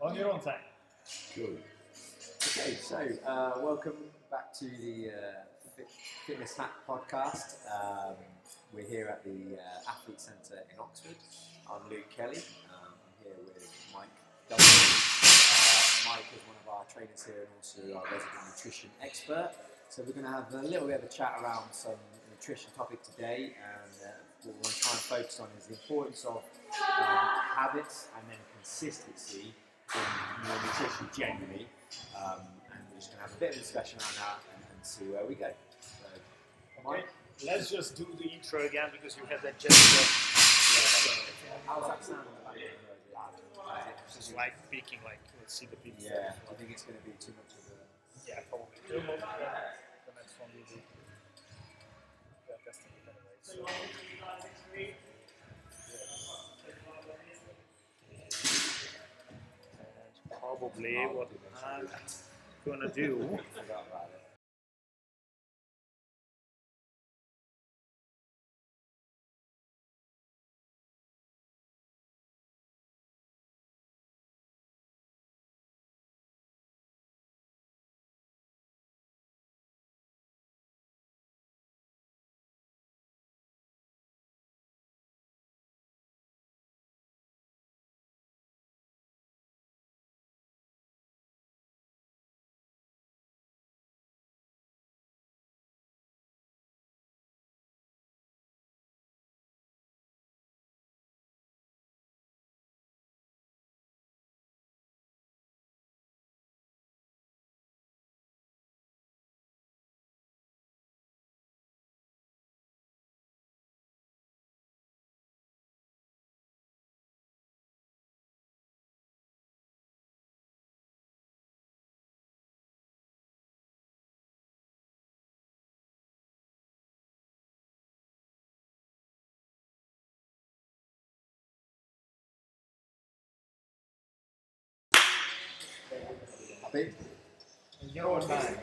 On your own time. Good. Okay, so welcome back to the Fitness Hack podcast. We're here at the Athlete Centre in Oxford. I'm Luke Kelly. I'm here with Mike Duncan. Mike is one of our trainers here and also our resident nutrition expert. So we're going to have a little bit of a chat around some nutrition topic today, and what we want to try and focus on is the importance of habits and then consistency in your nutrition generally, and we're just going to have a bit of a discussion around that and see where we go. So, Okay, let's just do the intro again because you had that gesture. how's that sound? Just like speaking, like let's see the people. Yeah, I think it's going to be too much of a... Yeah, probably. The next one will be testing it anyway. So, and probably what I'm gonna do. Forgot about it. Happy? In your own time.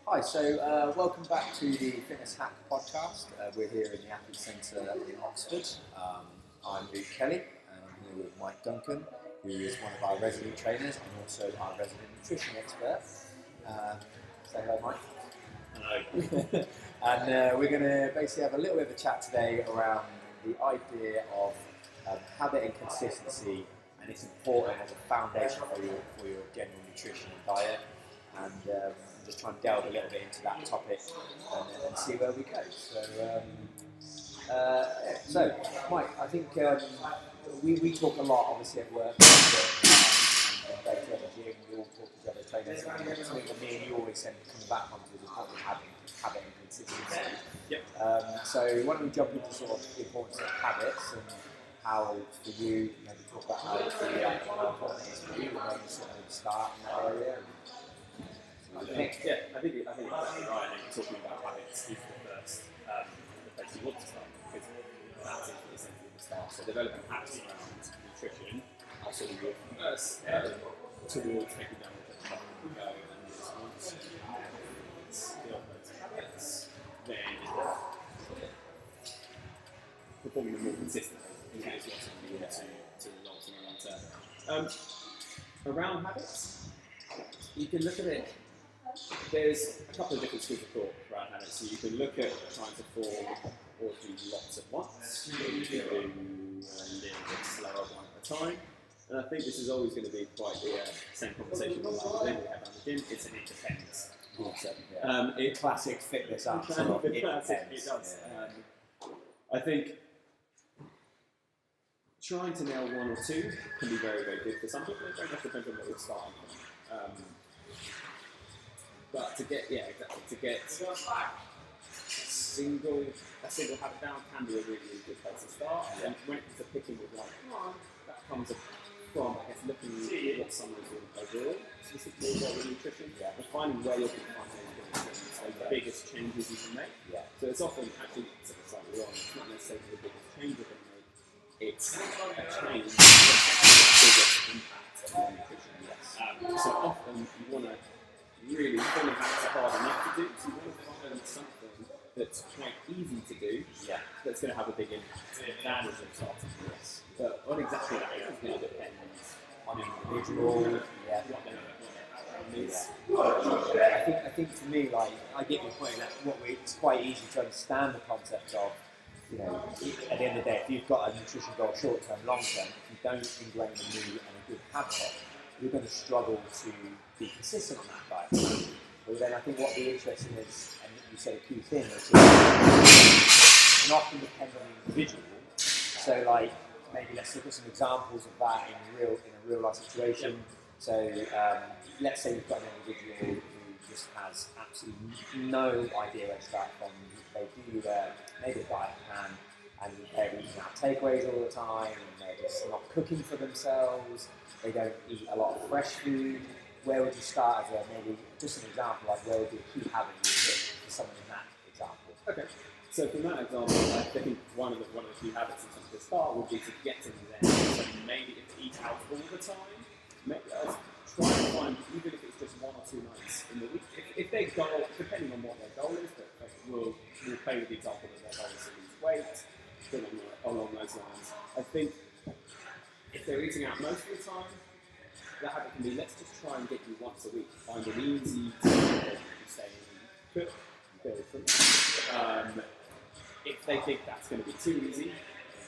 Hi, so welcome back to the Fitness Hack podcast. We're here in the Athlete Centre in Oxford. I'm Luke Kelly, and I'm here with Mike Duncan, who is one of our resident trainers and also our resident nutrition expert. Say hello, Mike. Hello. And we're going to basically have a little bit of a chat today around the idea of habit and consistency, and it's important as a foundation for your general nutrition and diet. And just try and delve a little bit into that topic and see where we go. So Mike, I think we talk a lot, obviously, at work. And day to day gym, we all talk to other trainers, and something that me and you always tend to come back onto is the importance of habit and consistency. Yep. So why don't we jump into sort of the importance of habits and how for you, maybe talk about how important it is for you, and where you sort of start in that area. I think it's exactly right. I think talking about habits is the first place you want to start, because that's essentially the start. So developing habits around nutrition are sort of your first towards taking down the path you go. And once you build those habits, then performing them more consistently is what's going to lead to results in the long term. Around habits, you can look at it. There's a couple of different schools of thought around habits. So you can look at trying to form or do lots at once, or you can do a little bit slower one at a time. And I think this is always going to be quite the same conversation we have around the gym. It's an it depends answer. It's classic fitness answer. It depends. It does. I think trying to nail one or two can be very, very good for some people. It very much depends on what you're starting from. But to get a single habit down can be a really, really good place to start. And when it comes to picking with like one, that comes from, I guess, looking at what someone is doing overall, specifically about nutrition, and finding where you're going to find the biggest changes you can make. So it's often actually slightly wrong. It's not necessarily the biggest change you're going to make. It's a change that has the biggest impact on nutrition. So often you want to really filling habits are hard enough to do, so you want to find something that's quite easy to do, that's going to have a big impact. that as a starting point. But what exactly that is going to depend on Individual, yeah. what their background is. I think for me, like, I get your point that it's quite easy to understand the concept of, you know, at the end of the day, if you've got a nutrition goal short term, long term, if you don't ingrain a new and a good habit, you're going to struggle to be consistent on that diet. But then I think what the interesting is, and you said a key thing, is it can often depend on the individual. So like, maybe let's look at some examples of that in a real life situation. So let's say you've got an individual who just has absolutely no idea where to start from. They do maybe a diet plan, and they're eating out takeaways all the time, and they're just not cooking for themselves. They don't eat a lot of fresh food. Where would you start as maybe just an example? Like, where would be a key habit you would pick for someone in that example? Okay. So from that example, I think one of the key habits in terms of the start would be to get in there. So maybe if they eat out all the time, maybe try and find, even if it's just 1 or 2 nights in the week, if their goal, depending on what their goal is, but we'll play with the example that their goal is to lose weight, along those lines. I think if they're eating out most of the time, the habit can be, let's just try and get you once a week. Find an easy to say, cook, build from it. If they think that's going to be too easy,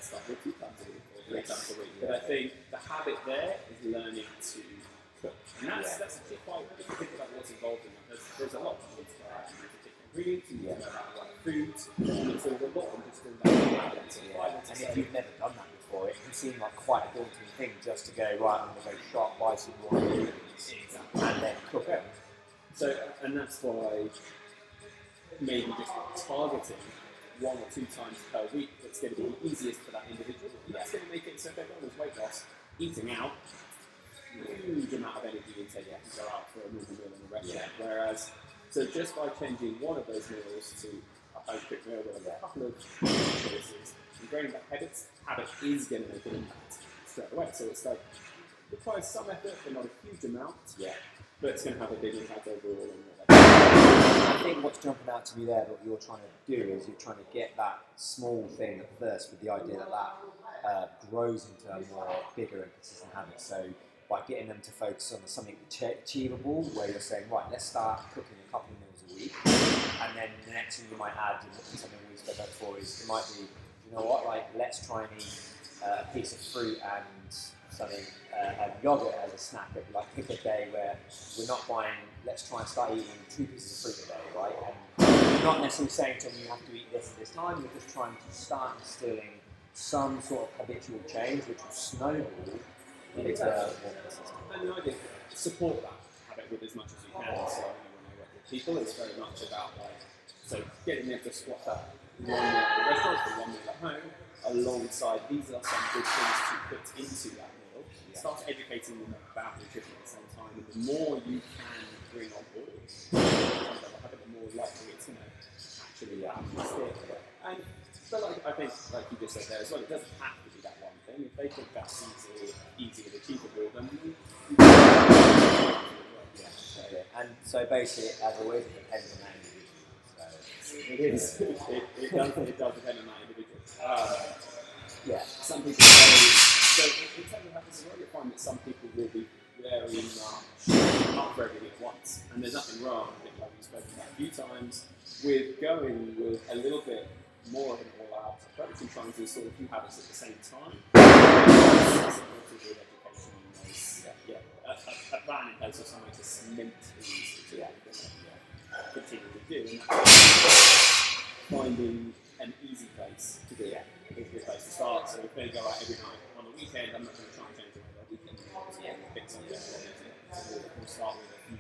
start with 2 times a week or 3 times a week. But I think the habit there is learning to cook. And that's actually quite, if you think about what's involved in that, there's a lot of things to that. You need to pick ingredients, you need to know about the right foods, and so there's a lot of just doing that habit. And if you've never done that before, it can seem like quite a daunting thing just to go, right, I'm going to go shop, buy some raw ingredients, and then cook it. So, and that's why maybe just targeting 1 or 2 times per week that's going to be easiest for that individual. And that's going to make it so if their goal is weight loss, eating out, huge amount of energy intake to go out for a normal meal in a restaurant. Whereas, so just by changing one of those meals to a home cooked meal with a couple of choices, ingraining that habit is going to make an impact straight away. So it's like, it requires some effort, but not a huge amount. But it's going to have a big impact overall on what I think what's jumping out to me there, what you're trying to do is you're trying to get that small thing at first with the idea that grows into a more bigger and consistent habit. So by getting them to focus on something achievable, where you're saying, right, let's start cooking a couple of meals a week, and then the next thing you might add, and something we spoke about before, is it might be, you know what, like, let's try and eat a piece of fruit and something, and yogurt as a snack. Like, pick a day where we're not buying, let's try and start eating 2 pieces of fruit a day, right? And you're not necessarily saying to them you have to eat this at this time, you're just trying to start instilling some sort of habitual change which will snowball into more consistent. And the idea is support that habit with as much as you can. So when I work with people, it's very much about, like, so getting them to swap that 1 meal at the restaurant for 1 meal at home, alongside these are some good things to put into that meal. Start educating them about nutrition at the same time, and the more you can bring on board, the more likely it's going to actually stick. And but like, I think, like you just said there as well, it doesn't have to be that one thing. If they think that's easy and achievable, then And so basically, as always, it depends on that individual. So it is. It does depend on that individual. Some people so in terms of habits as well, you'll find that some people will be very much up for everything at once. And there's nothing wrong, I think, like we've spoken about a few times, with going with a little bit more of an all-out approach and trying to sort of few habits at the same time. A plan in place or something to cement these that you're going to continually do. And that's finding an easy place to do it. It's a good place to start. So if they go out every night on the weekend, I'm not going to try and change it over the weekend. We'll pick something else. So we'll start with a few.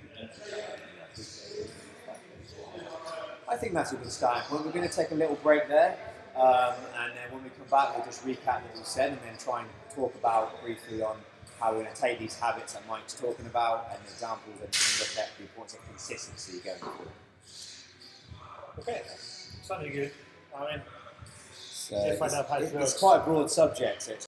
I think that's a good starting point. We're going to take a little break there, and then when we come back, we'll just recap what we said, and then try and talk about briefly on how we're going to take these habits that Mike's talking about and examples, and look at the importance of consistency going forward. Okay, sounding good. I mean, So If I know how to do it's it. quite a broad subject, so it's